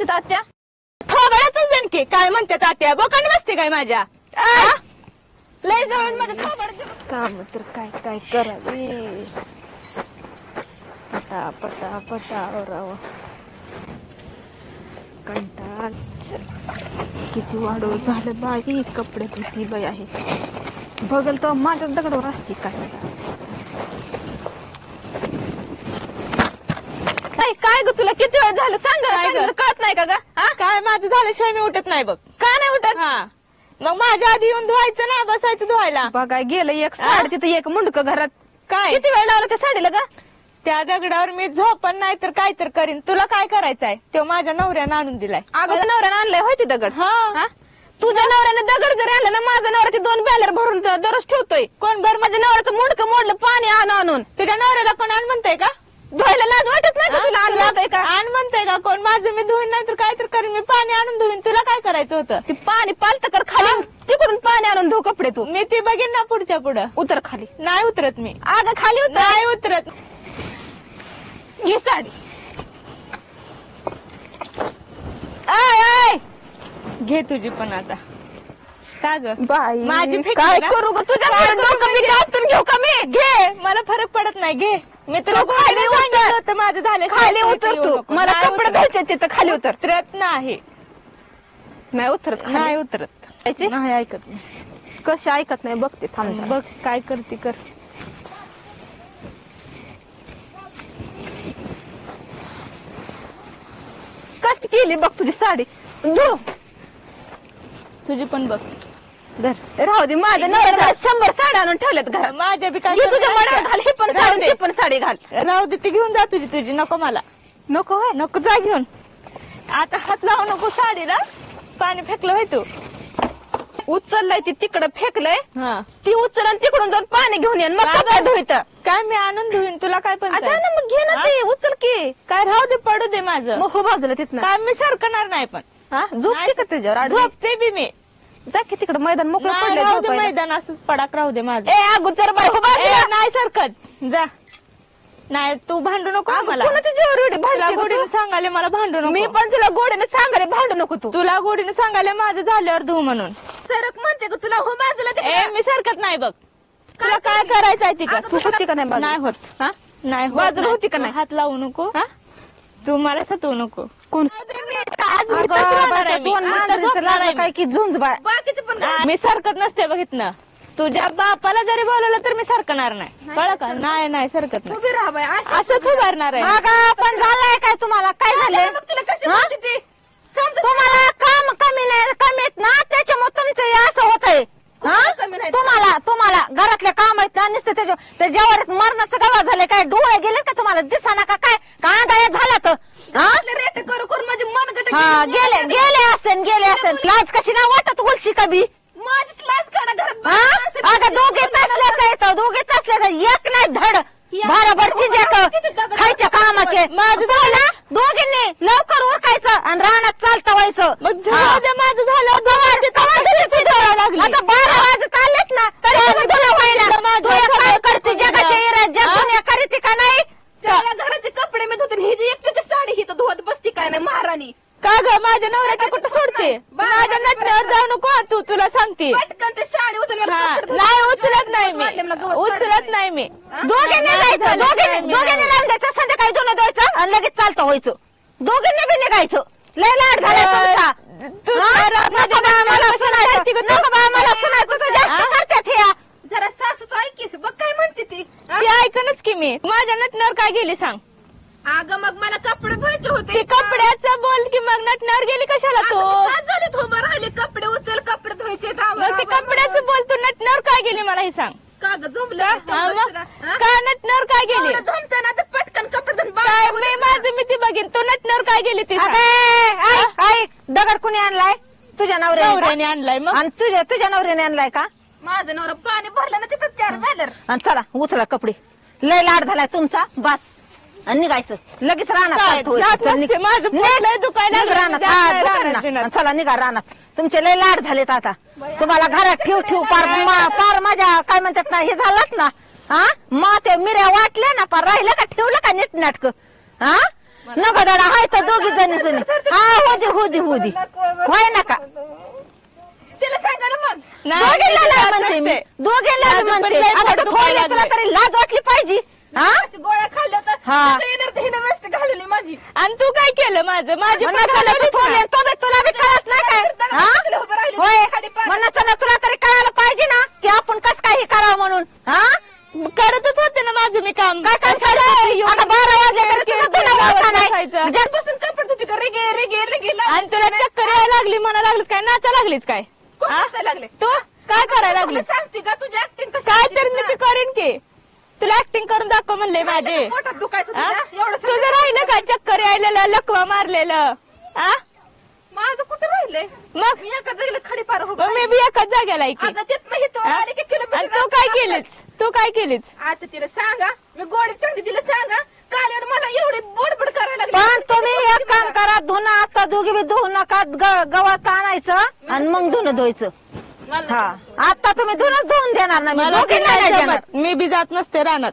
म्हणतात आत्या? थोबड्यातच जनके काय म्हणतात आत्या? बोकांड बसते काय माझ्या? लय जवळ मध्ये थोबड काम तर काय काय करावे. पटा पटा पटा आवरावं. कंटाळ किती वाढव झालं बाई. कपडे किती बाई आहे बघल तर माझ्या दगडावर असते काय. काय ग तुला किती वेळ झालं सांग. कळत नाही का ग? काय माझं झाल्याशिवाय मी उठत नाही बघ. का नाही उठत? हा मग माझ्या आधी येऊन धुवायचं ना, बसायचं धुवायला. बघाय गेलं एक साडी तिथे एक मुंडक घरात. काय किती वेळ लावला त्या साडीला ग? त्या दगडावर मी झोपण नाही तर काय तर करीन. तुला काय करायचंय? तो माझ्या नवऱ्यानं आणून दिलाय. अगं नवऱ्यानं आणलाय होय ती दगड? हा तुझ्या नवऱ्यानं दगड जर आणला ना, माझा नवरा ते 2 बॅलर भरून दररोज ठेवतोय. कोण भर? माझ्या नवऱ्याचं मुंडकं मोडलं पाणी आणून. तुझ्या नवऱ्याला कोण आण म्हणतंय का? धुवायला लाज वाटत नाही का तुला? आण म्हणतंय का? आण म्हणतंय का कोण? माझं मी धुईन नाही तर काय तर करीन. मी पाणी आणून धुईन. तुला काय करायचं होतं? ते पाणी पालत कर खाली, तिकडून पाणी आणून धुव कपडे. तू मी ती बघीन ना पुढच्या पुढं. उतर खाली. नाही उतरत मी. अगं खाली उतर. नाही उतरत. ही साडी आय घे तुझी पण आता. का ग बाई माझी फेकली काय ना? करू ग तुझ्या? डोकं मी गातून घेऊ का मी? घे, मला फरक पडत नाही. घे. मी तुला तू खाली उतर. माझं झालं. खाली उतर तू. मला कपडे धुवायचे तिथं. खाली उतर. उतरत नाही. नाही उतरत. नाही उतरत. नाही ऐकत मी. कशी ऐकत नाही बघते थांब. बघ काय करते कर. कशी केली बघ तुझी साडी. धु. तुझी पण बघ. धर. राहू दे. माझ्या नवऱ्याला 100 साड्या आणून ठेवल्यात घरात. माझ्या बी काय ही तुझ्या मड्यावर घाल. ही पण साडी ती पण साडी घाल. राहू दे. ती घेऊन जा तुझी. नको मला. नको होय. नको जा घेऊन. आता हात लावू नको साडीला. पाणी फेकलं होय तू. उचललंय ती तिकडं फेकलंय. हा ती उचल आणि तिकडून जाऊन पाणी घेऊन ये. मग कपडे धुईत. काय मी आणून धुईन. तुला काय पण अच्छा ना मग घे ना ते उचल की. काय राहू दे. पडू दे माझं. मग हो बाजूला तिथनं. काय मी सरकणार नाही पण. झोपते का त्याच्यावर? झोपते बी मी. जा की तिकडं मैदान मोकळं नाही, पडलंय राहू दे झोपायला. मैदान असंच पडाक राहू दे माझं. ए अगोदर बाई हो बाजूला. नाही सरकत. जा. नाही तू भांडू नको मला. कोणाच्या जीवावर एवढी तुला भांडते गोडीने तू? सांगाले मला भांडू नको. मी पण तुला गोडीने सांगाले भांडू नको तू. तुला गोडीने सांगाले माझं झाल्यावर धू म्हणून. सरक म्हणते का तुला? हो बाजूला तिकडं. मी सरकत नाही बघ. तुला काय करायचंय ती का? तू होती का नाही बाजूला? नाही होत. हा? नाही होत. बाजूला होती का नाही? हात लावू नको. हा? तू मला सतवू नको. कोण? काय की झुंज बाय. बाकीचे पण मी सरकत नसते बघितलं. तुझ्या बापाला जरी बोलवलं तर मी सरकणार नाही. कळलं का? नाही नाही सरकत नाही. उभी राहा बाय. असंच उभारणार आहे. पण झालंय काय तुम्हाला? काय झालंय? तुम्हाला काम कमी नाही कमीत ना, त्याच्यामुळे तुमचं असं होतंय. तुम्हाला घरातले काम आहेत ना नुसतं त्याच्यावर मरणाचं गावा झालंय. काय डोळे गेले का तुम्हाला? दिसाना का काय? कांदा झाला तर करू करू माझे मन गेले असते. लाज कशी नाही वाटत उलशी कभी? माझीच लाज काढा घरात. अगं दोघीच असल्याचं एक नाही धड बरोबर खायच्या कामाचे. दोघींनी लवकर उरकायचं आणि रानात चालता व्हायचं. माझं झालं. आता 12 वाजत आलेत ना तरी तुला व्हायला करते जगाच्या इराज करीते का नाही? घराचे कपडे मी धुते. ही जी एकटीची साडी ही तर धुवत बसती काय नाही महाराणी. का ग माझ्या नवऱ्याच्या कुठं सोडते? माझ्या नटण्यावर जाऊ नको तू. तुला सांगते पटकन ते साडी उचल. नाही उचलत नाही मी. उचलत नाही मी. दोघींनी जायचं. दोघींनी लावून द्यायचं. संध्याकाळी धुणं द्यायचं आणि लगेच चालतं व्हायचं. दोघींनी बी निघायचं. लय लाड झालाय तुमचा. मला सुनायचं तू जास्त करतात ह्या. जरा सासूच ऐकी बघ काय म्हणते ती. ऐकणच की मी. माझ्या नटण्यावर काय गेली सांग? अगं मग मला कपडे धुवायचे होते. ते कपड्याचं बोल की मग नटण्यावर गेली कशाला तू? झाले उभं राहिले. कपडे उचल कपडे धुवायचे. ते कपड्याचं बोल. तू नटण्यावर काय गेली मला हे सांग. का ग झोपलं का? नटण्यावर काय गेली? झोपते ना तर पटकन कपडे धुवून काय मी माझं मी ती बघीन. तू नटण्यावर काय गेली ती? ऐक दगड कुणी आणलाय? तुझ्या नवऱ्याने आणलाय. मग आणि तुझ्या नवऱ्याने आणलाय का? माझं नवरा पाणी भरलं ना तिथं 4 बॅलर. आणि चला उचला कपडे. लय लाड झालाय तुमचा. बस आणि निघायचं लगेच रानात. चला निघा रानात. तुमचे लय लाड झालेत आता. तुम्हाला घरात ठेव पार माझ्या काय म्हणतात ना हे झालात ना. माते मिऱ्या वाटल्या ना पार. राहिलं का ठेवलं का नीट नाटक? नको दादा हाय तर दोघी जणी सुनी हा हो दे होय नका तिला सांगा ना मग. दोघींना नाही म्हणते मी दोघींना बी म्हणते आता तर थोडी तुला तरी लाज वाटली पाहिजे हा अशी गोळ्या खाल्ल्या तर हा. सगळी एनर्जी हिने वेस्ट घालवली माझी. आणि तू काय केलं माझं माझी म्हणा चला तू थोडी तो बी तुला बी कळत नाही काय हा होय म्हणा चला तुला तरी कळायला पाहिजे ना की आपण कस काही करावं म्हणून हा करतच होते ना माझं मी काम काय आता 12 वाजले तरी तुझं तुला वाटतं नाही खायचं. जन्मपासून कपडे तुझी का रेगे रेगे रेगे आणि तुला चक्कर यायला लागली म्हणा लागली काय नाचा लागलीच काय हा? लागले. तू काय करायला लागली सांगते का तुझी ऍक्टिंग कशी काय होती तर मी तुला? ते करेन की तुला ऍक्टिंग करून दाखव म्हणले माझे पोटात दुखायचं हा? तुझ्या एवढं तुझं राहिलं का चक्कर यायलेलं लकवा मारलेलं आ माझं कुठं राहिलंय मग मी एका जागेला खडी पार हो मग मी बी एकाच जाग्याला आहे की. अगं तिथं नाही तो हा? आले की आणि किलोमीटर तू काय केलीस तू काय केलीस आता तिला सांगा मी गोडीत सांगते तिला सांगा काल यानं मला एवढी बोडबड करायला लागली. पण तुम्ही एक काम करा धुणं आता दोघी बी धुवू नका गवत आणायचं आणि मग धुणं धुवायचं मला नाही हा आता तुम्ही धुणंच धुवून देणार ना मी मला दोघी ते नाही नाही देणार जमत. मी बी जात नसते रानात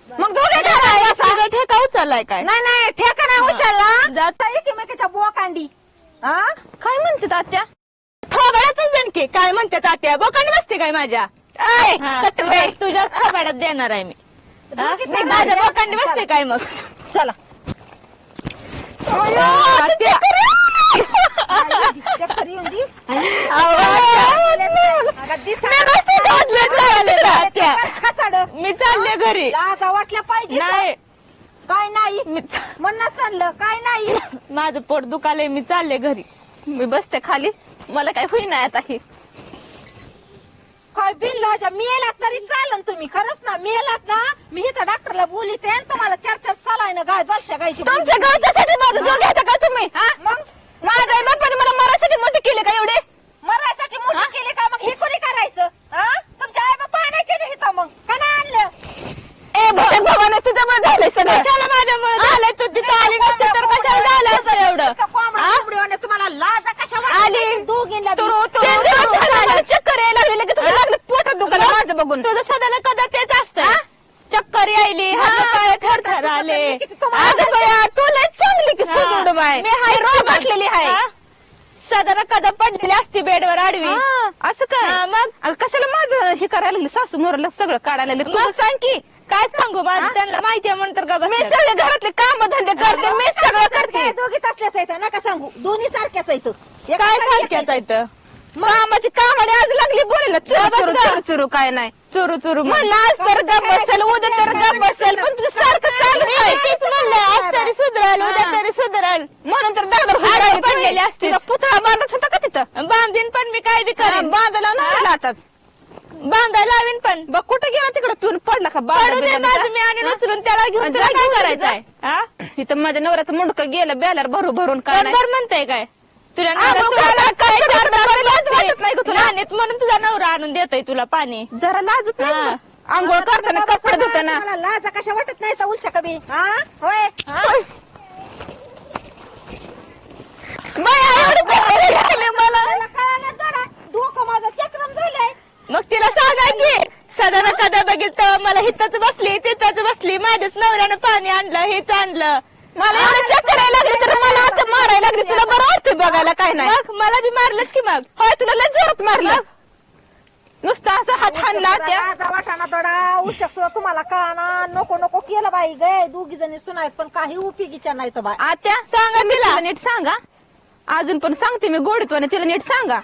मग दोघे करा सगळं ठेका उचललाय काय नाही ठेका नाही उचलला जात एकमेकाच्या बोकांडी हा काय म्हणते तात्या थोबाड्यातच जनके काय म्हणते तात्या बोकांडी बसते काय माझ्या हा, तुझ्याच थोबाड्यात देणार आहे मी हा? दोघीच माझ्या बोकांडी बसते काय मग चला तात्या. चक्कर येऊन दी. अगं दिसा. मी बसते तोडलेत लावले तात्या. खसाड. मी चालले घरी लाजा वाटल्या पाहिजे नाही काय नाही मी म्हणणं चाललं काय नाही माझं पोट दुखालय मी चालले घरी मी बसते खाली मला काय होईना आता हे काय बिल लाजा मिळालात तरी चालन तुम्ही खरंच ना मिळालात ना मी इथं डॉक्टरला बोलते आणि तुम्हाला 4 सालाय गाय जलशा गायची तुमच्या गावच्यासाठी माझं जीव घेता का तुम्ही हा? मग माझ्या आई बापाने मला मरासाठी मोठे केले का एवढे मरायसाठी मोठी केली का मग हे कोणी करायचं हा तुमच्या आई बाबा आणायचे नाही इथं मग का नाही आणलं ए भगत भवाने तुझ्यामुळे झालंय सगळं कशाला माझ्यामुळे झालंय तू तिथं आली नसते तर कशाला झालं असतं एवढं कोंबड्या तुम्हाला लाजा कशा आली. दोघींना तू तीन दिवस झाले मला चक्कर यायला लागली लगेच तुला लागलं पोटात दुखायला माझं बघून तुझं सदाला कदा तेच असतं चक्कर यायली हात पाय थरथर आले अगं बया तू लय चांगली की सुदृढ बाय मी हाय रोग घातलेली आहे सदाला कदा पडलेली असती बेडवर आडवी हा, असं काय हा, मग अगं कशाला माझं हे करायला लागली सासू मोरला सगळं काढायला लागली तुला सांग की काय सांगू माझं त्यांना माहिती आहे म्हणून तर का मी बसल्यात. सगळे घरातले काम धंदे करते मी सगळं करते दोघीच असल्याच आहेत नका सांगू दोन्ही सारख्याच आहेत काय सारख्याच आहे इथं? मामाची कामाने आज लागली बोलायला चुरू चुरू चुरू चुरू काय नाही चुरू चुरू म्हणलं आज तर गप बसेल उद्या तर गप बसेल पण तुझं सारखं चालू आहे तेच म्हणलं आज तरी सुधराल उद्या तरी सुधराल म्हणून तर दगड आडवी पडलेली असते. तुझा पुतळा बांधत होता का तिथं बांधीन पण मी काय बी करेन बांधला ना आताच बांधायला लावीन पण बघ कुठे गेला तिकडे पिऊन पडला का पडू दे माझं मी आणि उचलून त्याला घेऊन तुला काय करायचंय हा? इथं माझ्या नवऱ्याचं मुंडकं गेलं बॅलर भरून काय नाही बरोबर म्हणताय काय तुला आ, मग नवरा काय तुला करणार? चार मला लाज वाटत नाही का तुला? नाणीत म्हणून तुझा नवरा आणून देतोय तुला पाणी जरा लाजत नाही हा. का? आंघोळ करताना कपडे धुताना मला लाजा कशा वाटत नाही तर उलशा कमी हा होय बाया, एवढं चक्कर लागले मला मला कळालं जरा डोकं माझं चक्रम झालंय मग तिला सांगा की सदा कदा बघितलं मला हिथंच बसली तिथंच बसली माझ्याच नवऱ्यानं पाणी आणलं हेच आणलं मला एवढं चक्कर यायला लागले तर मला आता मारायला लागले तुला बरं वाटतं बघायला काय नाही मग मला बी मारलंच की मग होय तुला लय जोरात मारलं नुसतं असं हात हाणला त्या लाजा वाटाणा थोडा उलशक सुद्धा तुम्हाला कळाना नको नको केलं बाई गे दोघी जणी सुनायत पण काही उपयोगीच्या नाही तर बाई आत्या सांगा तिला नीट सांगा अजून पण सांगते मी गोडीतवाने तिला नीट सांगा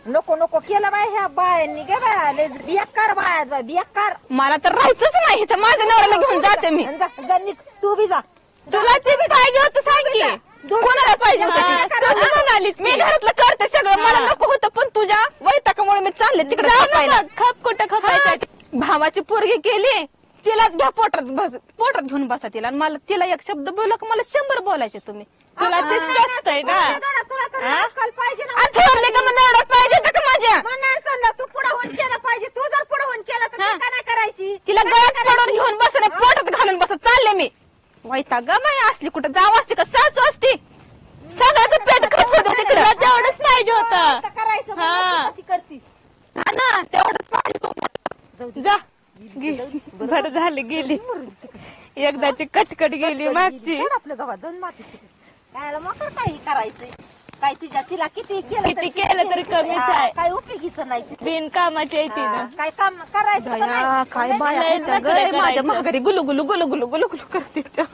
नको नको केलं बाई ह्या बायांनी गे बाया लय बेकार बाया बाई बेकार मला तर राहायचंच नाही तर माझ्या नवऱ्याला घेऊन जाते मी आणि जा निघ, तू बी जा तुला ते बी पाहिजे होतं सांग की कोणाला पाहिजे होतं हा, ते? तू म्हणालीस मी की. घरातलं करते सगळं मला हा. नको होतं पण तुझ्या वैताकामुळे मी चालले तिकडे जाऊ ना खपायला. मग, खप कुठं खपायचं भावाची पोरगी केली तिलाच घ्या पोटात घेऊन बसा तिला आणि मला तिला एक शब्द बोलला का मला 100 बोलायचे तुम्ही तुला तेच जास्तय ना तुला तर हा? अक्कल पाहिजे ना आज ठरले का मग नवरा पाहिजे होता का माझ्या म्हणायचं चाललं तू पुढे होऊन केलं पाहिजे तू जर पुढे होऊन केलं तर हा. ती का नाही करायची तिला गळ्यात पडून घेऊन बसले पोटात घालून बसत चालले मी वैताग ग बाई असली कुठं जाऊ असते का सासू असती सगळ्याचं पेट खप होतं तिकडे तुला तेवढंच पाहिजे होतं तर करायचं हा. म्हणून तू कशी करती हा ना तेवढंच पाहिजे जा बरं झालं गेली एकदाची कटकट गेली मागची. कोण आपल्या गावात जाऊन माती काय मकर काही करायचंय काय तिला किती किती केलं तरी कमीच आहे. काय उपयोगीचं नाही ते. बिनकामाची आहे ती ना. काय काम करायचं दया, काय बाया लय आहेत त्या नखरे गं, माझ्या करायचं. माघारी गुलू गुलू गुलू गुलू गुलू गुलू करते त्या.